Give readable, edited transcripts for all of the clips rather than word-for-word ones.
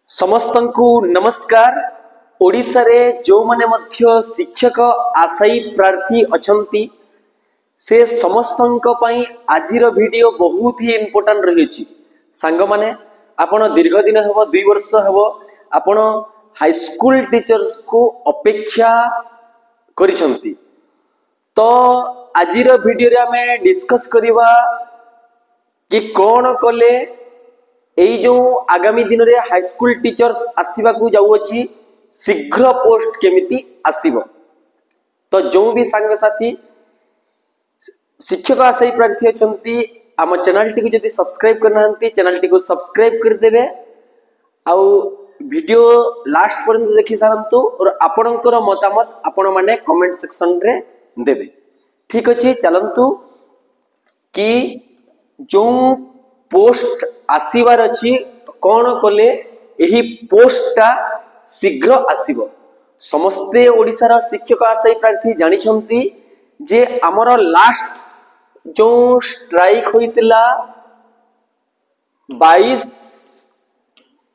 समस्तंकु नमस्कार। ओडिशा रे जो माने मध्य शिक्षक आशायी प्रार्थी अछंती से समस्तंक पई आजिर वीडियो बहुत ही इंपोर्टेंट रही। सांग माने आपण दीर्घ दिन हेबो 2 वर्ष हेबो आपण हाई स्कूल टीचर्स को अपेक्षा करिसंती। तो आजिर वीडियो रे हमें डिस्कस करिवा कि कौन कले एई जो आगामी दिन रे हाई स्कूल टीचर्स आसीबा को जाउछि शीघ्र पोस्ट केमिति आसीबो। तो जो भी सांग साथी शिक्षक आशायी प्रार्थी अछंती आम चैनल टी को जदी सब्सक्राइब करनांती चैनल टी को सब्सक्राइब कर देबे आउ वीडियो लास्ट पर्यंत देखि सारंतु और आपनकर मतामत आपण माने कमेंट सेक्शन रे देबे। ठीक अछि, चलंतु कि जो पोस्ट आसीबार अछि कौन कले एही पोस्टटा शीघ्र आसीबो। समस्ते ओडिसा शिक्षक आशायी प्रार्थी जानी छंती जे हमर लास्ट जो स्ट्राइक होइतिला 22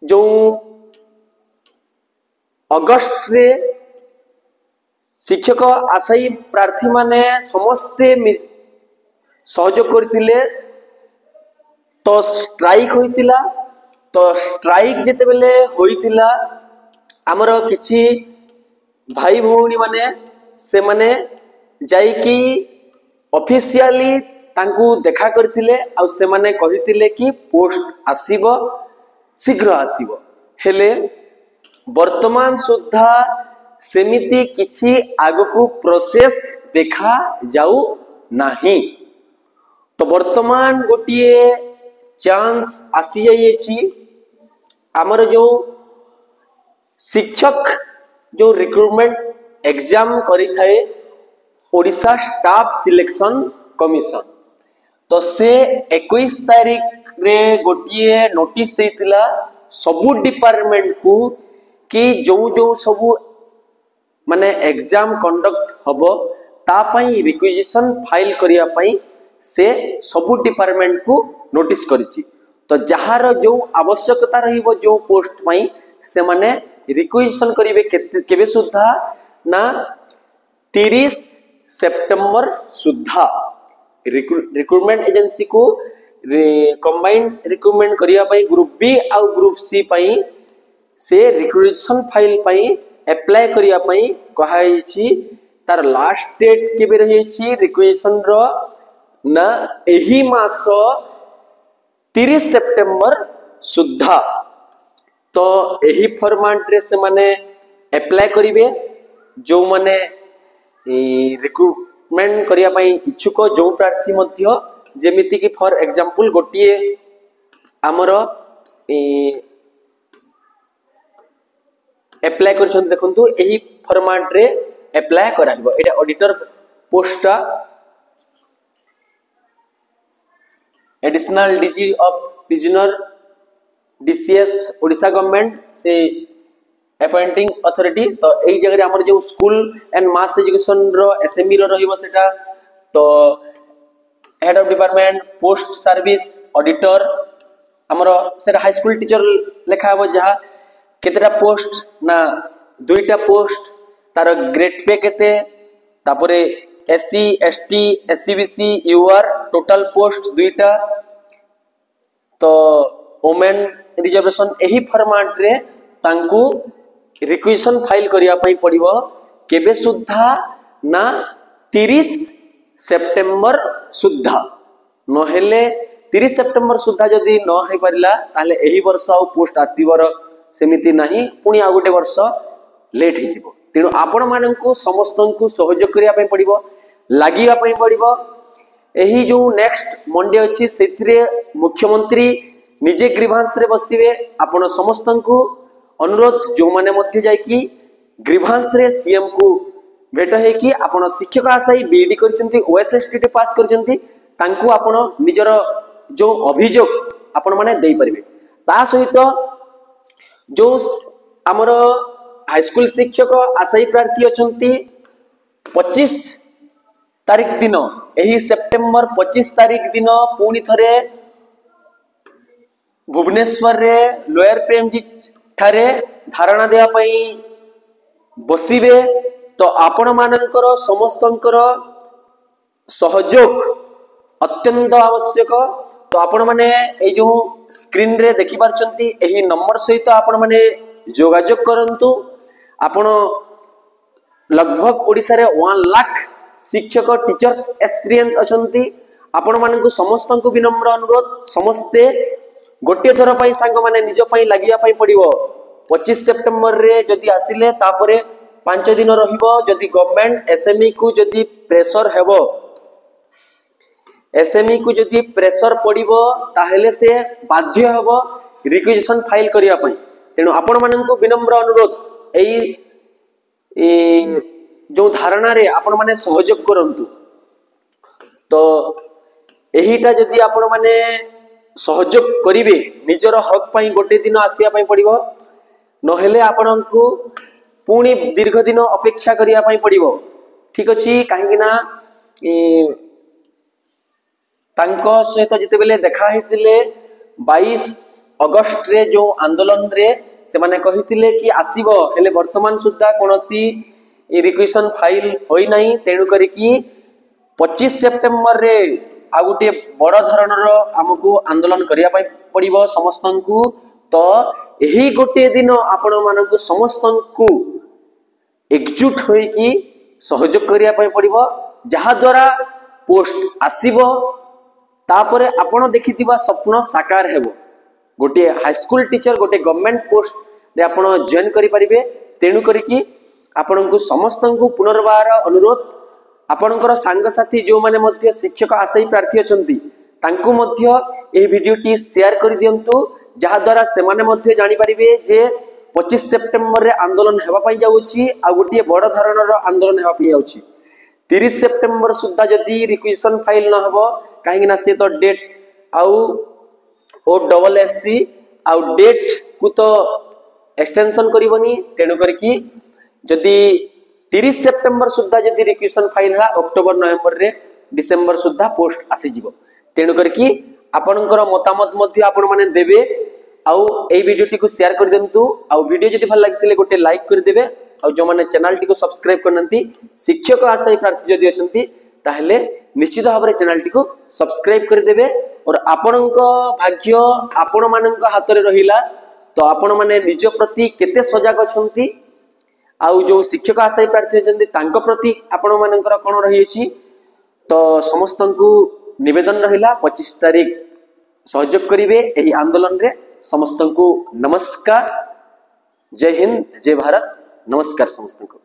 जो अगस्त रे शिक्षक आशायी प्रार्थी माने समस्ते सहयोग करथिले। तो स्ट्राइक होइतिला, तो स्ट्राइक जेते बेले होइतिला हमर किछि भाई भौणी माने से माने जाई कि ऑफिशियली तांकू देखा करथिले आ से माने कहितिले कि पोस्ट आसीबो शीघ्र आसीबो। हेले वर्तमान सुद्धा सेमिति किछि आगकू प्रोसेस देखा जाऊ नाही। तो वर्तमान गोटिए चांस आसी जाइए आमर जो शिक्षक जो रिक्रूटमेंट एग्जाम करी थाए ओडिशा स्टाफ सिलेक्शन कमिशन। तो से 21 तारीख रे गोटिए नोटिस देतिला सबु डिपार्टमेंट को कि जो जो सबु माने एग्जाम कंडक्ट हबो ता पई रिक्वेजिशन फाइल करिया पई से सबु डिपार्टमेंट को नोटिस करिछि। तो जहार जो आवश्यकता रहिबो जो पोस्ट पई से माने रिक्वेजिशन करिवे केबे सुद्धा ना 30 सितंबर सुद्धा रिक्रूटमेंट एजेंसी को कंबाइंड रिक्रूटमेंट करिया पई ग्रुप बी आ ग्रुप सी पई से रिक्वेजिशन फाइल पई अप्लाई करिया पई कहाइछि। तार लास्ट डेट केबे रहिछि रिक्वेजिशन रो ना एही मास 30 सितंबर सुद्धा। तो एही फॉर्मेट रे से माने अप्लाई करिवे जो माने रिक्रूटमेंट करिया पई इच्छुक जो प्रार्थी मध्य जेमिति कि फॉर एग्जांपल गोटिए हमरो अप्लाई करछन देखंतु एही फॉर्मेट रे अप्लाई कराइबो। एटा ऑडिटर पोस्टटा additional DG of regional DCS Odisha government से अपॉइंटिंग अथॉरिटी। तो एई जगह रे हमर जो स्कूल एंड मास एजुकेशन रो एसएमई रो रहिबो सेटा। तो head of department post service auditor हमर सेटा हाई स्कूल टीचर लेखा हबो जहा केतेटा पोस्ट ना 2टा पोस्ट तार ग्रेड पे केते तापरे SC ST SCBC UR total post 2टा। तो वुमेन रिजर्वेशन एही फॉर्मेट रे तांकू रिक्वेजिशन फाइल करिया पई पड़िबो केबे सुद्धा ना 30 सितंबर सुद्धा। न हेले 30 सितंबर सुद्धा जदी न हे परिला ताले एही वर्ष आ पोस्ट आसीबर सेमिति नाही, पुनी आ गोटे वर्ष लेट हे जिवो। तेणु आपण माननकु समस्तनकु सहयोग करिया पई पड़िबो, लागिया पई पड़िबो। एही जो नेक्स्ट मंडे अछि सेथिरे मुख्यमंत्री निजे ग्रीवांस रे बसिवे। आपण समस्तनकु अनुरोध जो माने मध्य जाय कि ग्रीवांस रे सीएम को भेट हे कि आपण शिक्षक आशायी बीडी करचंती ओएसएसटी पास करचंती तांकु आपण निजर जो अभियोग आपण माने देई परिबे। ता सहित जो हमर हाई स्कूल शिक्षक आशायी प्रार्थी अछंती 25 तारीख दिन एही सितंबर 25 तारीख दिन पुनी थरे भुवनेश्वर रे लोयर प्रेमजी ठारे धारणा देया पई बसिबे तो आपण मानकर समस्तंकर सहयोग अत्यंत आवश्यक। तो आपण माने ए जो स्क्रीन रे देखि पारचंती एही नंबर सहित आपण माने जोगाजोग करंतु। आपण लगभग ओडिसा रे 1 लाख शिक्षक टीचर्स एक्सपीरियंस अछंती। आपण मानकु समस्त को विनम्र अनुरोध समस्ते गोटे थर पई सांग माने निज पई लागिया पई पड़िबो। 25 सेप्टेम्बर रे जदि आसिले तापरे 5 दिन रहिबो। जदि गवर्नमेंट एसएमई को जदि प्रेशर हेबो एसएमई को जदि प्रेशर पड़िबो ताहेले से बाध्य हेबो रिक्वेजिशन फाइल करिया पई। तेनु आपण मानकु विनम्र अनुरोध एई जो धारणा रे आपण माने सहयोग करंतु। तो एहीटा जदि आपण माने सहयोग करिवे निजर हक पई गोटे दिन आसिया पई पड़िबो नहेले आपनकु पुणी दीर्घ दिन अपेक्षा करिया पई पड़िबो। ठीक अछि काहेकि ना तांको सहित जिते बेले देखा हेतिले 22 अगस्त रे जो आंदोलन रे से माने कहितिले कि आसीबो हेले वर्तमान सुद्धा कोनोसी रिक्वेशन फाइल होई नाही। तेणु करी कि 25 सेप्टेम्बर रे आ गुटे बड़ धरणर हमकु आंदोलन करिया पई पड़िबो समस्तंकु। तो एही गोटे दिन आपण मानकु समस्तंकु एकजुट होई कि सहयोग करिया पई पड़िबो जहा द्वारा पोस्ट आसीबो तापरे आपण देखिथिबा स्वप्न साकार हेबो। गोटे हाई स्कूल टीचर गोटे गवर्नमेंट पोस्ट रे आपण जॉइन करि परिबे। तेणु करी कि आपनकु समस्तंकु पुनर्बार अनुरोध आपनकर सांग साथी जो माने मध्य शिक्षक आशायी प्रार्थी अछंती तांकु मध्य एही वीडियोटी शेयर करि दियंतु जहा द्वारा से माने मध्य जानि परिबे जे 25 सेप्टेम्बर रे आंदोलन हेबा पई जाउची आ गोटे बड़ धरणर आंदोलन हेबा पई जाउची। 30 सेप्टेम्बर सुद्धा जदि रिक्वेशन फाइल न हबो काहेकि ना से तो डेट आउ ओ डबल एससी आउ डेट को तो एक्सटेंशन करिवनी। तेणु करी कि जदि 30 सेप्टेम्बर सुद्धा जदि रिक्वेशन फाइल हा अक्टोबर नवेम्बर रे डिसेंबर सुद्धा पोस्ट आसी जिवो। तेणु करी कि आपनकर मतामत मध्य आपण माने देबे आउ एई वीडियोटी को शेयर कर देंतु। आउ वीडियो जदि भल लागितिले गोटे लाइक कर देबे। आउ जो माने चैनल टी को सब्सक्राइब करनंती शिक्षक आशायी प्रार्थी जदि अछंती ताहेले निश्चित भाव में चैनल टी को सब्सक्राइब कर देबे। और आपणक भाग्य आपण मानक हाथ रे रहिला। तो आपण माने निज प्रति केते सजग अछंती आउ जो शिक्षक आशायी प्रार्थी अछंती तांको प्रति आपण मानकर कोन रही अछि। तो समस्तंकु निवेदन रहिला 25 तारीख सहयोग करिवे एही आंदोलन रे। समस्तंकु नमस्कार। जय हिंद जय भारत। नमस्कार समस्तंकु।